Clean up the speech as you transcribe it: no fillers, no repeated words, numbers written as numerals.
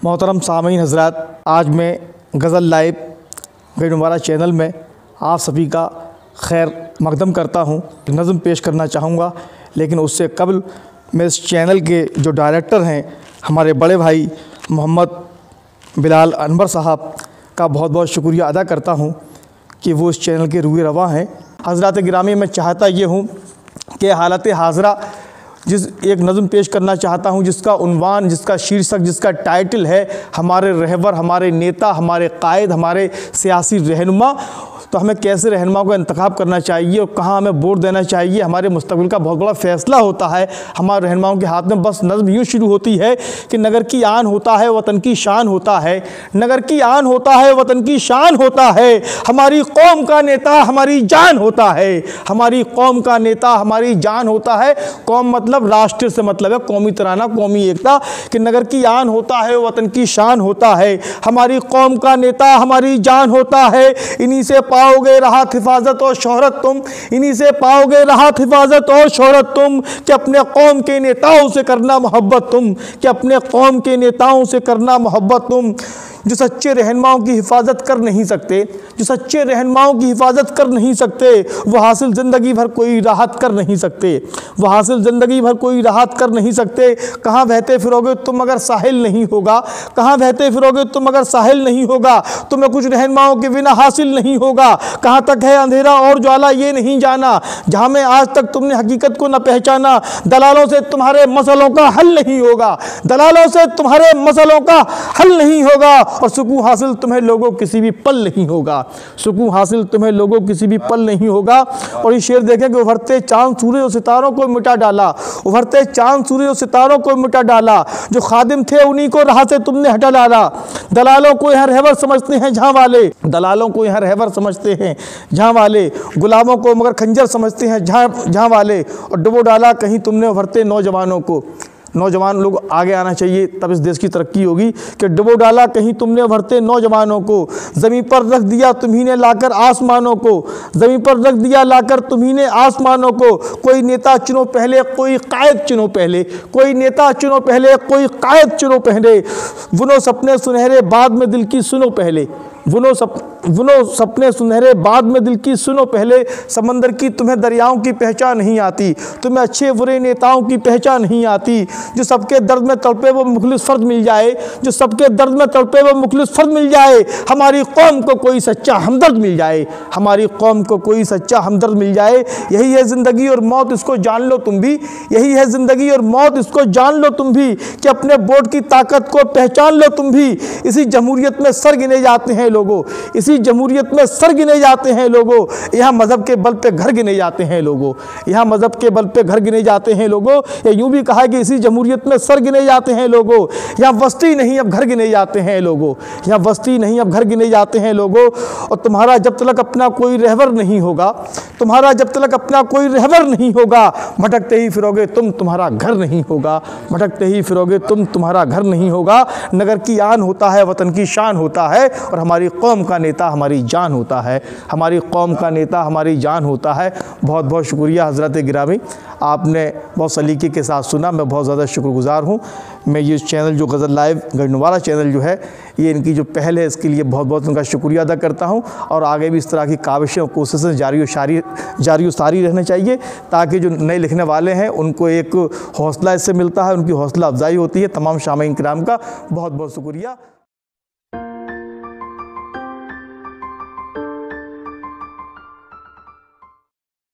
मोहतरम सामीन हज़रात, आज मैं गज़ल लाइव गढ़नुवारा चैनल में आप सभी का खैर मकदम करता हूँ। नज़म पेश करना चाहूँगा, लेकिन उससे कबल मैं इस चैनल के जो डायरेक्टर हैं हमारे बड़े भाई मोहम्मद बिलाल अनवर साहब का बहुत बहुत शुक्रिया अदा करता हूँ कि वो इस चैनल के रूए रवां हैं। हज़रात गिरामी, मैं चाहता ये हूँ कि हालत हाज़रा जिस एक नज़म पेश करना चाहता हूँ जिसका उन्वान, जिसका शीर्षक, जिसका टाइटल है हमारे रहबर, हमारे नेता, हमारे कायद, हमारे सियासी रहनुमा। तो हमें कैसे रहनुमा को इंतखाब करना चाहिए और कहाँ हमें वोट देना चाहिए, हमारे मुस्तकबिल का बहुत बड़ा फ़ैसला होता है हमारे रहनुमाओं के हाथ में। बस नज़म यूँ शुरू होती है कि नगर की आन होता है, वतन की शान होता है। नगर की आन होता है, वतन की शान होता है। हमारी कौम का नेता हमारी जान होता है। हमारी कौम का नेता हमारी जान होता है। कौम मतलब राष्ट्र से मतलब है कौमी तराना, कौमी एकता। कि नगर की आन होता है, वतन की शान होता है। हमारी कौम का नेता हमारी जान होता है। इन्हीं से पाओगे राहत, हिफाजत और शोहरत तुम। इन्हीं से पाओगे राहत, हिफाजत और शोहरत तुम। कि अपने कौम के नेताओं से करना मोहब्बत तुम। कि अपने कौम के नेताओं से करना मोहब्बत तुम। जो सच्चे रहनुमाओं की हिफाजत कर नहीं सकते, जो सच्चे रहनुमाओं की हिफाजत कर नहीं सकते, वो हासिल ज़िंदगी भर कोई राहत कर नहीं सकते। वो हासिल ज़िंदगी भर कोई राहत कर नहीं सकते। कहाँ बहते फिरोगे तुम अगर साहिल नहीं होगा। कहाँ बहते फिरोगे तुम अगर साहिल नहीं होगा। तुम्हें कुछ रहनुमाओं के बिना हासिल नहीं होगा। कहाँ तक है अंधेरा और ज्वाला ये नहीं जाना। जहाँ में आज तक तुमने हकीकत को न पहचाना। दलालों से तुम्हारे मसलों का हल नहीं होगा। दलालों से तुम्हारे मसलों का हल नहीं होगा। और सुकून हासिल तुम्हें लोगों किसी भी पल नहीं होगा। सुकून हासिल तुम्हें लोगों किसी भी पल नहीं होगा। और ये शेर देखें कि उभरते चांद सूरज और सितारों को मिटा डाला। उभरते चांद सूरज और सितारों को मिटा डाला। जो खादिम थे उन्हीं को राह से तुमने हटा डाला। दलालों को यहाँ रहबर समझते हैं जहाँ वाले। दलालों को यहाँ रहबर समझते हैं जहाँ वाले। गुलामों को मगर खंजर समझते हैं जहाँ वाले। और डुबो डाला कहीं तुमने उभरते नौजवानों को। नौजवान लोग आगे आना चाहिए, तब इस देश की तरक्की होगी। कि डुबो डाला कहीं तुमने उभरते नौजवानों को। ज़मीन पर रख दिया तुम्ही ने लाकर आसमानों को। ज़मीन पर रख दिया लाकर तुम्ही ने आसमानों को। कोई नेता चुनो पहले, कोई कायद चुनो पहले। कोई नेता चुनो पहले, कोई कायद चुनो पहले। बुनो सपने सुनहरे बाद में दिल की सुनो पहले। बुनो सपने सुनहरे बाद में दिल की सुनो पहले। समंदर की तुम्हें दरियाओं की पहचान नहीं आती। तुम्हें अच्छे बुरे नेताओं की पहचान नहीं आती। जो सबके दर्द में तड़पे वो मुखलिस फर्द मिल जाए। जो सबके दर्द में तड़पे वो मुखलिस फर्द मिल जाए। हमारी कौम को कोई सच्चा हमदर्द मिल जाए। हमारी कौम को कोई सच्चा हमदर्द मिल जाए। यही है ज़िंदगी और मौत, इसको जान लो तुम भी। यही है ज़िंदगी और मौत, इसको जान लो तुम भी। कि अपने वोट की ताकत को पहचान लो तुम भी। इसी जमहूरियत में सर गिने जाते हैं लोगों। इसी जमहूरियत में सर गिने जाते हैं लोगों। यहाँ मज़हब के बल पे घर गिने जाते हैं लोगों। यहाँ मज़हब के बल पे घर गिने जाते हैं लोगों। या यूँ भी कहा कि इसी जमहूरियत में सर गिने जाते हैं लोगों। यहाँ वस्ती नहीं अब घर गिने जाते हैं लोगों। यहाँ वस्ती नहीं अब घर गिने जाते हैं लोगों। और तुम्हारा जब तक अपना कोई रहबर नहीं होगा, तुम्हारा जब तक अपना कोई रहबर नहीं होगा, भटकते ही फिरोगे तुम, तुम्हारा घर नहीं होगा। भटकते ही फिरोगे तुम, तुम्हारा घर नहीं होगा। नगर की आन होता है, वतन की शान होता है। और हमारी कौम का नेता हमारी जान होता है। हमारी कौम का नेता हमारी जान होता है। बहुत बहुत शुक्रिया हज़रत गिरामी, आपने बहुत सलीके के साथ सुना। मैं बहुत ज़्यादा शुक्रगुज़ार हूँ। मैं ये चैनल जो गज़ल लाइव गढ़नुवारा चैनल जो है, ये इनकी जो पहल है इसके लिए बहुत बहुत उनका शुक्रिया अदा करता हूँ। और आगे भी इस तरह की काविशें और कोशिशें जारी व सारी रहना चाहिए, ताकि जो नए लिखने वाले हैं उनको एक हौसला इससे मिलता है, उनकी हौसला अफजाई होती है। तमाम शामीन किराम का बहुत बहुत शुक्रिया।